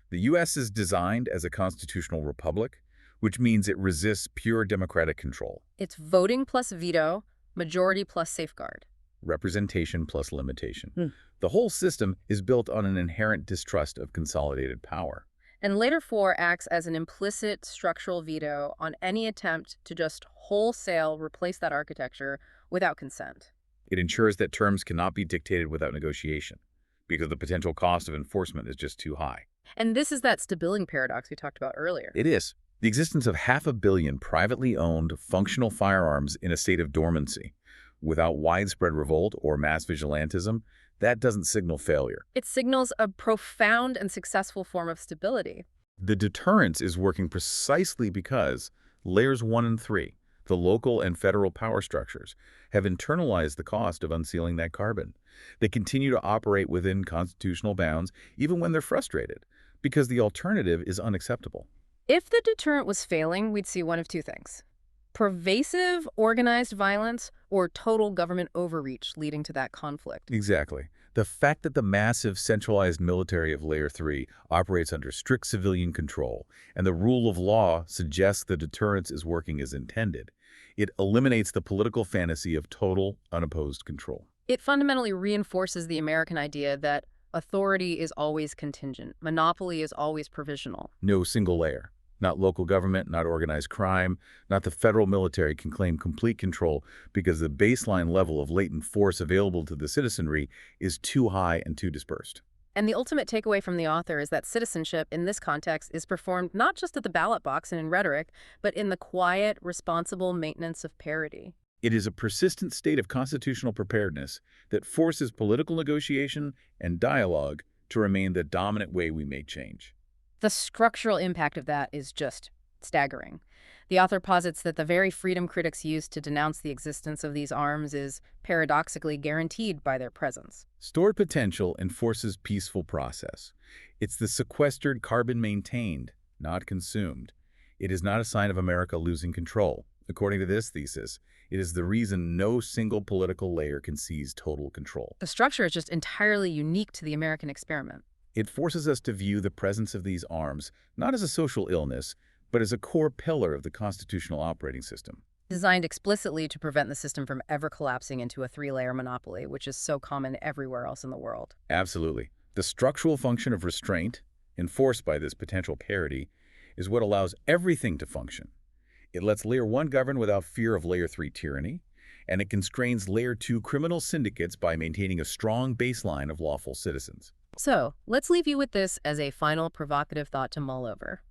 The U.S. is designed as a constitutional republic, which means it resists pure democratic control. It's voting plus veto, majority plus safeguard. Representation plus limitation. The whole system is built on an inherent distrust of consolidated power. And Layer 4 acts as an implicit structural veto on any attempt to just wholesale replace that architecture without consent. It ensures that terms cannot be dictated without negotiation, because the potential cost of enforcement is just too high. And this is that stability paradox we talked about earlier. It is. The existence of 500 million privately owned, functional firearms in a state of dormancy, without widespread revolt or mass vigilantism, that doesn't signal failure. It signals a profound and successful form of stability. The deterrence is working precisely because Layers 1 and 3, the local and federal power structures, have internalized the cost of unsealing that carbon. They continue to operate within constitutional bounds even when they're frustrated, because the alternative is unacceptable. If the deterrent was failing, we'd see one of two things: pervasive, organized violence, or total government overreach leading to that conflict. Exactly. The fact that the massive centralized military of Layer 3 operates under strict civilian control and the rule of law suggests the deterrence is working as intended, it eliminates the political fantasy of total, unopposed control. It fundamentally reinforces the American idea that authority is always contingent, monopoly is always provisional. No single layer. Not local government, not organized crime, not the federal military can claim complete control because the baseline level of latent force available to the citizenry is too high and too dispersed. And the ultimate takeaway from the author is that citizenship in this context is performed not just at the ballot box and in rhetoric, but in the quiet, responsible maintenance of parity. It is a persistent state of constitutional preparedness that forces political negotiation and dialogue to remain the dominant way we make change. The structural impact of that is just staggering. The author posits that the very freedom critics use to denounce the existence of these arms is paradoxically guaranteed by their presence. Stored potential enforces peaceful process. It's the sequestered carbon maintained, not consumed. It is not a sign of America losing control. According to this thesis, it is the reason no single political layer can seize total control. The structure is just entirely unique to the American experiment. It forces us to view the presence of these arms not as a social illness, but as a core pillar of the constitutional operating system. Designed explicitly to prevent the system from ever collapsing into a three-layer monopoly, which is so common everywhere else in the world. Absolutely. The structural function of restraint, enforced by this potential parity, is what allows everything to function. It lets Layer 1 govern without fear of Layer 3 tyranny, and it constrains Layer 2 criminal syndicates by maintaining a strong baseline of lawful citizens. So, let's leave you with this as a final provocative thought to mull over.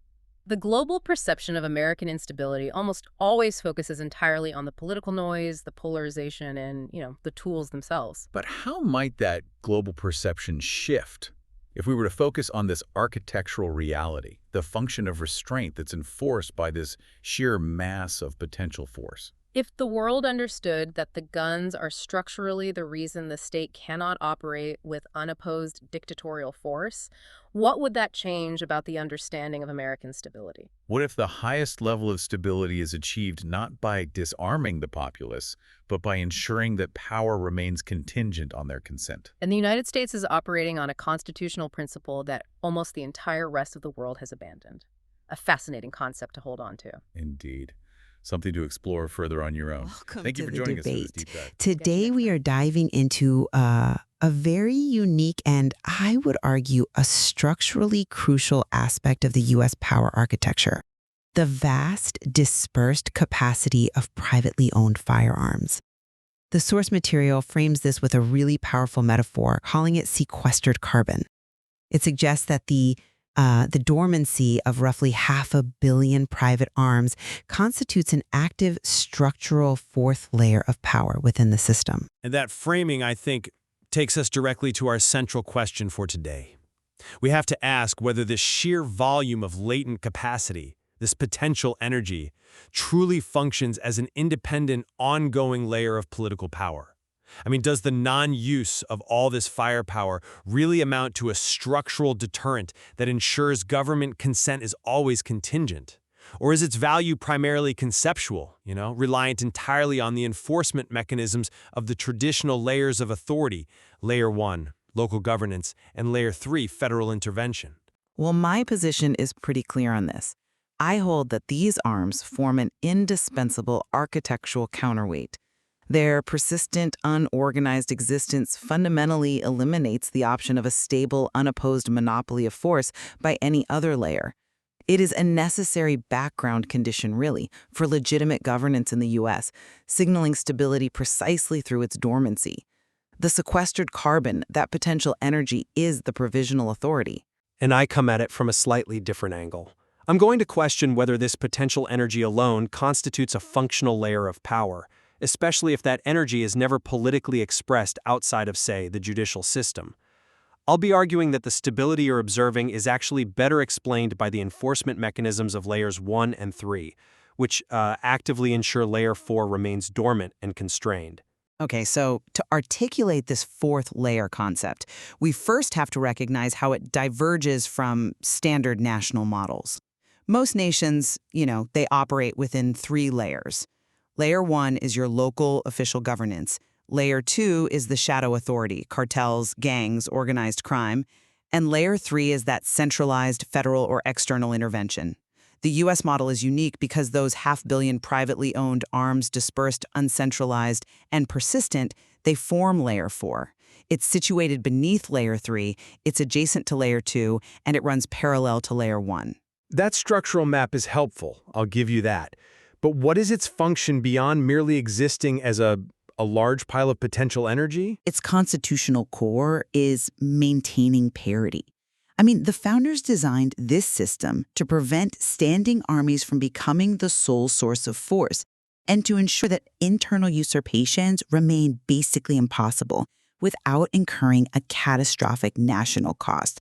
The global perception of American instability almost always focuses entirely on the political noise, the polarization, and, the tools themselves. But how might that global perception shift if we were to focus on this architectural reality, the function of restraint that's enforced by this sheer mass of potential force? If the world understood that the guns are structurally the reason the state cannot operate with unopposed dictatorial force, what would that change about the understanding of American stability? What if the highest level of stability is achieved not by disarming the populace, but by ensuring that power remains contingent on their consent? And the United States is operating on a constitutional principle that almost the entire rest of the world has abandoned. A fascinating concept to hold on to. Indeed. Something to explore further on your own. Thank you for joining us for this deep dive. Today we are diving into a very unique and, I would argue, a structurally crucial aspect of the U.S. power architecture: the vast, dispersed capacity of privately owned firearms. The source material frames this with a really powerful metaphor, calling it sequestered carbon. It suggests that the The dormancy of roughly 500 million private arms constitutes an active structural fourth layer of power within the system. And that framing, I think, takes us directly to our central question for today. We have to ask whether this sheer volume of latent capacity, this potential energy, truly functions as an independent, ongoing layer of political power. I mean, does the non-use of all this firepower really amount to a structural deterrent that ensures government consent is always contingent? Or is its value primarily conceptual, reliant entirely on the enforcement mechanisms of the traditional layers of authority, Layer 1, local governance, and Layer 3, federal intervention? Well, my position is pretty clear on this. I hold that these arms form an indispensable architectural counterweight. Their persistent, unorganized existence fundamentally eliminates the option of a stable, unopposed monopoly of force by any other layer. It is a necessary background condition, really, for legitimate governance in the U.S., signaling stability precisely through its dormancy. The sequestered carbon, that potential energy, is the provisional authority. And I come at it from a slightly different angle. I'm going to question whether this potential energy alone constitutes a functional layer of power, especially if that energy is never politically expressed outside of, say, the judicial system. I'll be arguing that the stability you're observing is actually better explained by the enforcement mechanisms of Layers 1 and 3, which actively ensure Layer 4 remains dormant and constrained. Okay, so to articulate this fourth layer concept, we first have to recognize how it diverges from standard national models. Most nations, they operate within 3 layers. Layer 1 is your local official governance. Layer 2 is the shadow authority, cartels, gangs, organized crime. And Layer 3 is that centralized federal or external intervention. The U.S. model is unique because those 500 million privately owned arms, dispersed, uncentralized, and persistent, they form Layer 4. It's situated beneath Layer 3, it's adjacent to Layer 2, and it runs parallel to Layer 1. That structural map is helpful, I'll give you that. But what is its function beyond merely existing as a large pile of potential energy? Its constitutional core is maintaining parity. I mean, the founders designed this system to prevent standing armies from becoming the sole source of force and to ensure that internal usurpations remain basically impossible without incurring a catastrophic national cost.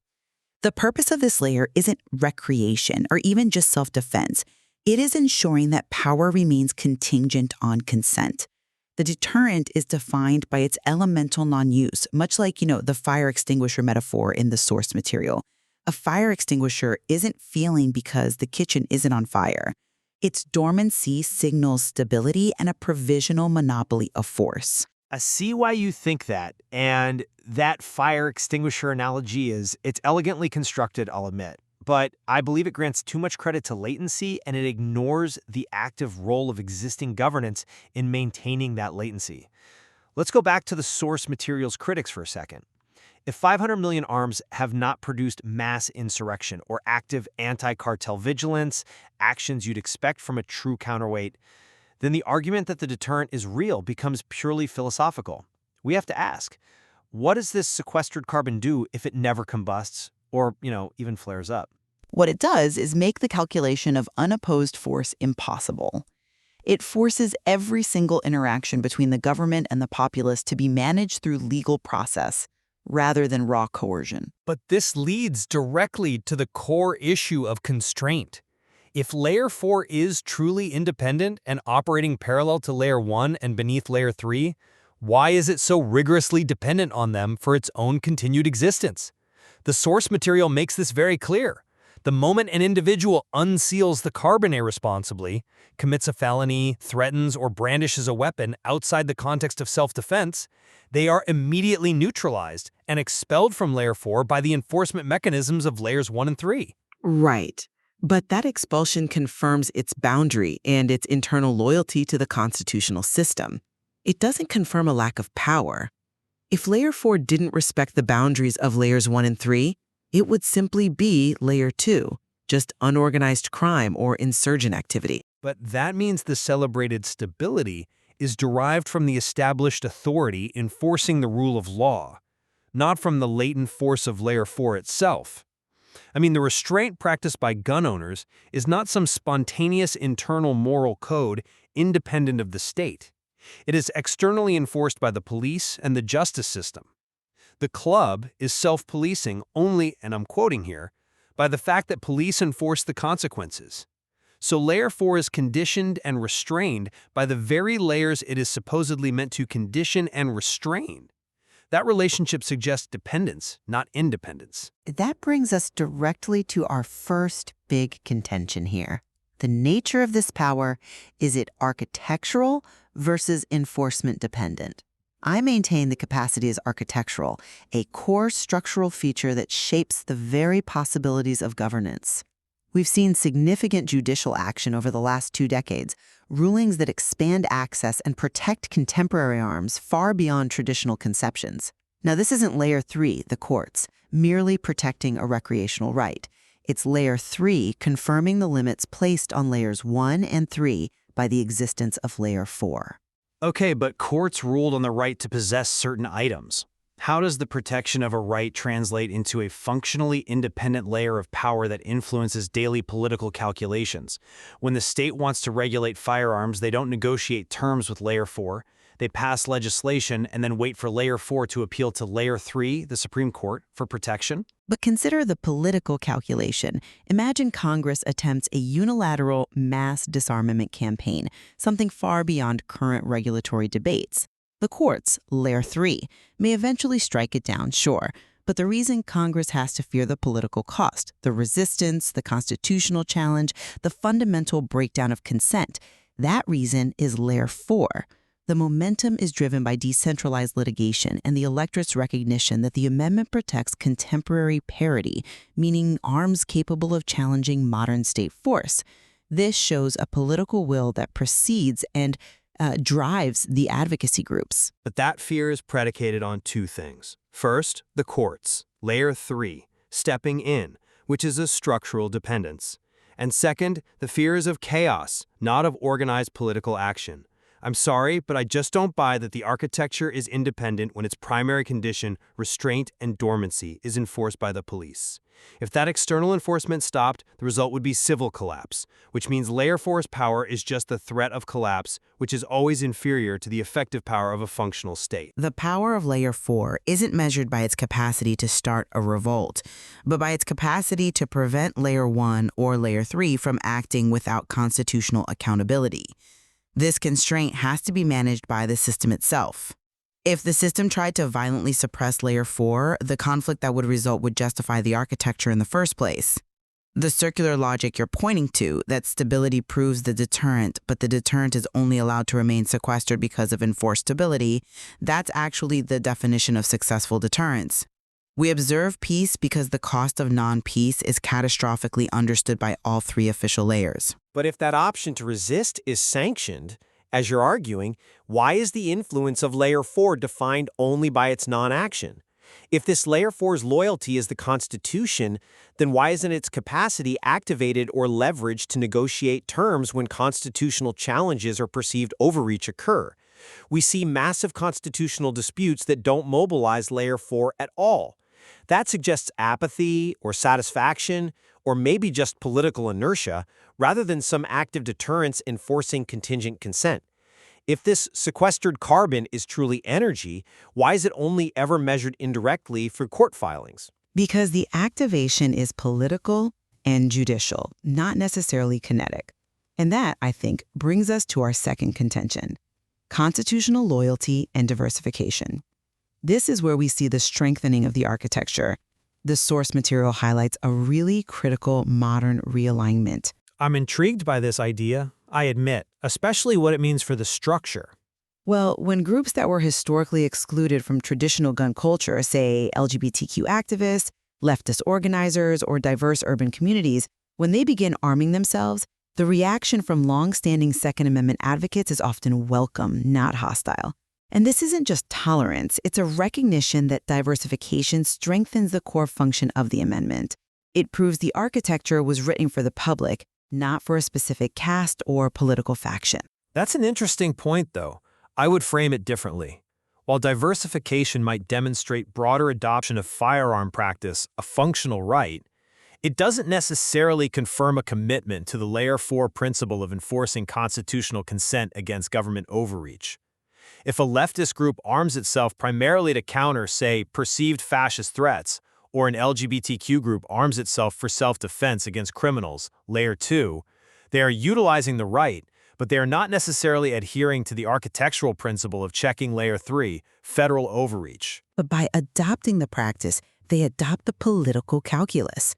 The purpose of this layer isn't recreation or even just self-defense. It is ensuring that power remains contingent on consent. The deterrent is defined by its elemental non-use, much like, the fire extinguisher metaphor in the source material. A fire extinguisher isn't feeling because the kitchen isn't on fire. Its dormancy signals stability and a provisional monopoly of force. I see why you think that, and that fire extinguisher analogy it's elegantly constructed, I'll admit. But I believe it grants too much credit to latency, and it ignores the active role of existing governance in maintaining that latency. Let's go back to the source materials critics for a second. If 500 million arms have not produced mass insurrection or active anti-cartel vigilance, actions you'd expect from a true counterweight, then the argument that the deterrent is real becomes purely philosophical. We have to ask, what does this sequestered carbon do if it never combusts or, even flares up? What it does is make the calculation of unopposed force impossible. It forces every single interaction between the government and the populace to be managed through legal process rather than raw coercion. But this leads directly to the core issue of constraint. If Layer 4 is truly independent and operating parallel to Layer 1 and beneath Layer 3, why is it so rigorously dependent on them for its own continued existence? The source material makes this very clear. The moment an individual unseals the carbon irresponsibly, commits a felony, threatens, or brandishes a weapon outside the context of self-defense, they are immediately neutralized and expelled from Layer 4 by the enforcement mechanisms of Layers 1 and 3. Right. But that expulsion confirms its boundary and its internal loyalty to the constitutional system. It doesn't confirm a lack of power. If Layer 4 didn't respect the boundaries of Layers 1 and 3, it would simply be Layer 2, just unorganized crime or insurgent activity. But that means the celebrated stability is derived from the established authority enforcing the rule of law, not from the latent force of Layer 4 itself. I mean, the restraint practiced by gun owners is not some spontaneous internal moral code independent of the state. It is externally enforced by the police and the justice system. The club is self-policing only, and I'm quoting here, by the fact that police enforce the consequences. So Layer 4 is conditioned and restrained by the very layers it is supposedly meant to condition and restrain. That relationship suggests dependence, not independence. That brings us directly to our first big contention here. The nature of this power, is it architectural versus enforcement dependent? I maintain the capacity is architectural, a core structural feature that shapes the very possibilities of governance. We've seen significant judicial action over the last 2 decades, rulings that expand access and protect contemporary arms far beyond traditional conceptions. Now, this isn't Layer 3, the courts, merely protecting a recreational right. It's Layer 3 confirming the limits placed on Layers 1 and 3 by the existence of Layer 4. Okay, but courts ruled on the right to possess certain items. How does the protection of a right translate into a functionally independent layer of power that influences daily political calculations? When the state wants to regulate firearms, they don't negotiate terms with Layer 4. They pass legislation and then wait for Layer 4 to appeal to Layer 3, the Supreme Court, for protection. But consider the political calculation. Imagine Congress attempts a unilateral mass disarmament campaign, something far beyond current regulatory debates. The courts, Layer 3, may eventually strike it down, sure, but the reason Congress has to fear the political cost, the resistance, the constitutional challenge, the fundamental breakdown of consent, that reason is Layer 4. The momentum is driven by decentralized litigation and the electorate's recognition that the amendment protects contemporary parity, meaning arms capable of challenging modern state force. This shows a political will that precedes and drives the advocacy groups. But that fear is predicated on 2 things. First, the courts, Layer 3, stepping in, which is a structural dependence. And second, the fear is of chaos, not of organized political action. I'm sorry, but I just don't buy that the architecture is independent when its primary condition, restraint and dormancy, is enforced by the police. If that external enforcement stopped, the result would be civil collapse, which means Layer 4's power is just the threat of collapse, which is always inferior to the effective power of a functional state. The power of Layer 4 isn't measured by its capacity to start a revolt, but by its capacity to prevent Layer 1 or Layer 3 from acting without constitutional accountability. This constraint has to be managed by the system itself. If the system tried to violently suppress Layer 4, the conflict that would result would justify the architecture in the first place. The circular logic you're pointing to, that stability proves the deterrent, but the deterrent is only allowed to remain sequestered because of enforced stability, that's actually the definition of successful deterrence. We observe peace because the cost of non-peace is catastrophically understood by all 3 official layers. But if that option to resist is sanctioned, as you're arguing, why is the influence of Layer 4 defined only by its non-action? If this Layer 4's loyalty is the Constitution, then why isn't its capacity activated or leveraged to negotiate terms when constitutional challenges or perceived overreach occur? We see massive constitutional disputes that don't mobilize Layer 4 at all. That suggests apathy or satisfaction, or maybe just political inertia, rather than some active deterrence enforcing contingent consent. If this sequestered carbon is truly energy, why is it only ever measured indirectly for court filings? Because the activation is political and judicial, not necessarily kinetic. And that, I think, brings us to our second contention: constitutional loyalty and diversification. This is where we see the strengthening of the architecture. The source material highlights a really critical modern realignment. I'm intrigued by this idea, I admit, especially what it means for the structure. Well, when groups that were historically excluded from traditional gun culture, say LGBTQ activists, leftist organizers, or diverse urban communities, when they begin arming themselves, the reaction from long-standing Second Amendment advocates is often welcome, not hostile. And this isn't just tolerance, it's a recognition that diversification strengthens the core function of the amendment. It proves the architecture was written for the public, not for a specific caste or political faction. That's an interesting point, though. I would frame it differently. While diversification might demonstrate broader adoption of firearm practice, a functional right, It doesn't necessarily confirm a commitment to the Layer 4 principle of enforcing constitutional consent against government overreach. If a leftist group arms itself primarily to counter, say, perceived fascist threats, or an LGBTQ group arms itself for self-defense against criminals, Layer 2, they are utilizing the right, but they are not necessarily adhering to the architectural principle of checking Layer 3, federal overreach. But by adopting the practice, they adopt the political calculus.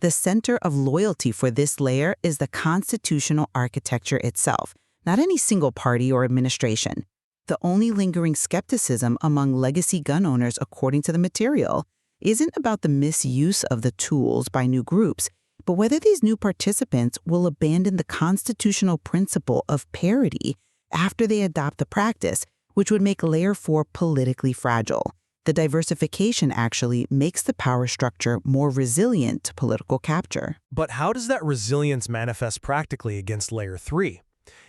The center of loyalty for this layer is the constitutional architecture itself, not any single party or administration. The only lingering skepticism among legacy gun owners, according to the material, isn't about the misuse of the tools by new groups, but whether these new participants will abandon the constitutional principle of parity after they adopt the practice, which would make Layer 4 politically fragile. The diversification actually makes the power structure more resilient to political capture. But how does that resilience manifest practically against Layer 3?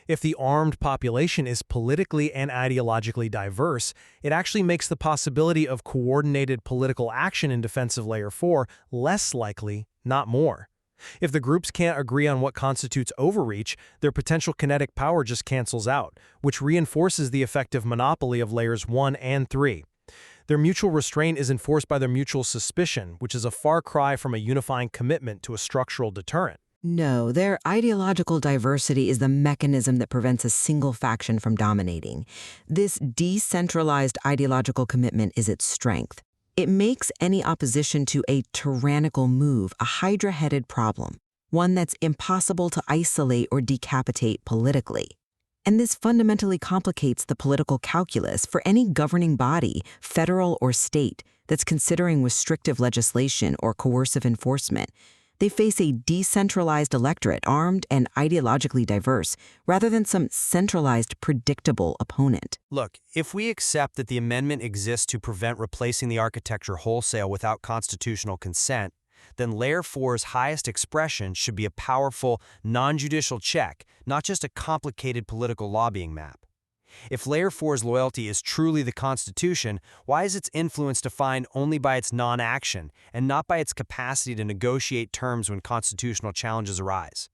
If the armed population is politically and ideologically diverse, it actually makes the possibility of coordinated political action in defense of Layer 4 less likely, not more. If the groups can't agree on what constitutes overreach, their potential kinetic power just cancels out, which reinforces the effective monopoly of Layers 1 and 3. Their mutual restraint is enforced by their mutual suspicion, which is a far cry from a unifying commitment to a structural deterrent. No, their ideological diversity is the mechanism that prevents a single faction from dominating. This decentralized ideological commitment is its strength. It makes any opposition to a tyrannical move a hydra-headed problem, one that's impossible to isolate or decapitate politically. And this fundamentally complicates the political calculus for any governing body, federal or state, that's considering restrictive legislation or coercive enforcement. They face a decentralized electorate armed and ideologically diverse, rather than some centralized, predictable opponent. Look, if we accept that the amendment exists to prevent replacing the architecture wholesale without constitutional consent, then Layer 4's highest expression should be a powerful, non-judicial check, not just a complicated political lobbying map. If Layer 4's loyalty is truly the Constitution, why is its influence defined only by its non-action and not by its capacity to negotiate terms when constitutional challenges arise?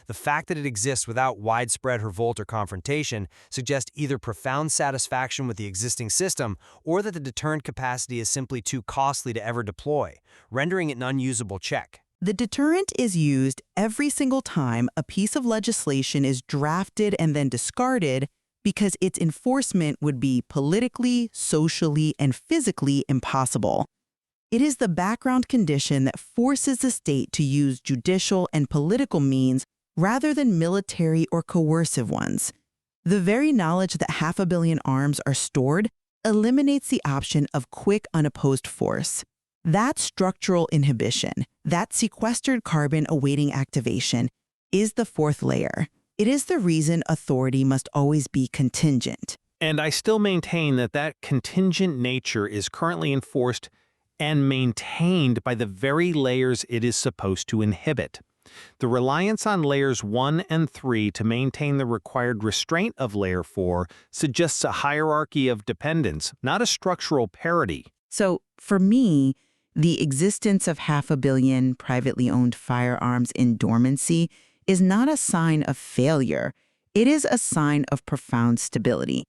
The fact that it exists without widespread revolt or confrontation suggests either profound satisfaction with the existing system or that the deterrent capacity is simply too costly to ever deploy, rendering it an unusable check. The deterrent is used every single time a piece of legislation is drafted and then discarded because its enforcement would be politically, socially, and physically impossible. It is the background condition that forces the state to use judicial and political means rather than military or coercive ones. The very knowledge that 500 million arms are stored eliminates the option of quick, unopposed force. That structural inhibition, that sequestered carbon awaiting activation, is the fourth layer. It is the reason authority must always be contingent. And I still maintain that that contingent nature is currently enforced and maintained by the very layers it is supposed to inhibit. The reliance on Layers 1 and 3 to maintain the required restraint of Layer 4 suggests a hierarchy of dependence, not a structural parity. So, for me, the existence of 500 million privately owned firearms in dormancy is not a sign of failure. It is a sign of profound stability.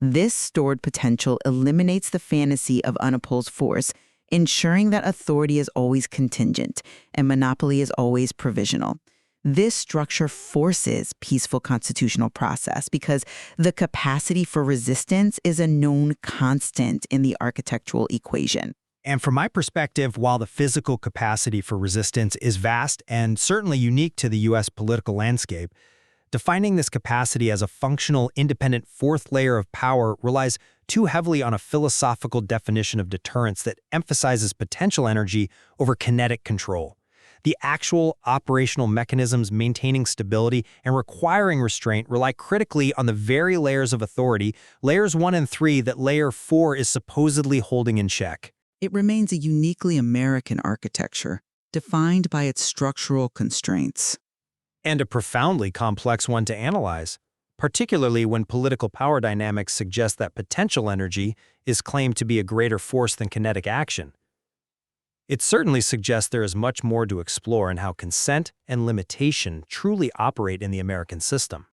This stored potential eliminates the fantasy of unopposed force, ensuring that authority is always contingent and monopoly is always provisional. This structure forces peaceful constitutional process because the capacity for resistance is a known constant in the architectural equation. And from my perspective, while the physical capacity for resistance is vast and certainly unique to the U.S. political landscape, defining this capacity as a functional, independent fourth layer of power relies too heavily on a philosophical definition of deterrence that emphasizes potential energy over kinetic control. The actual operational mechanisms maintaining stability and requiring restraint rely critically on the very layers of authority, Layers 1 and 3, that Layer 4 is supposedly holding in check. It remains a uniquely American architecture, defined by its structural constraints. And a profoundly complex one to analyze, particularly when political power dynamics suggest that potential energy is claimed to be a greater force than kinetic action. It certainly suggests there is much more to explore in how consent and limitation truly operate in the American system.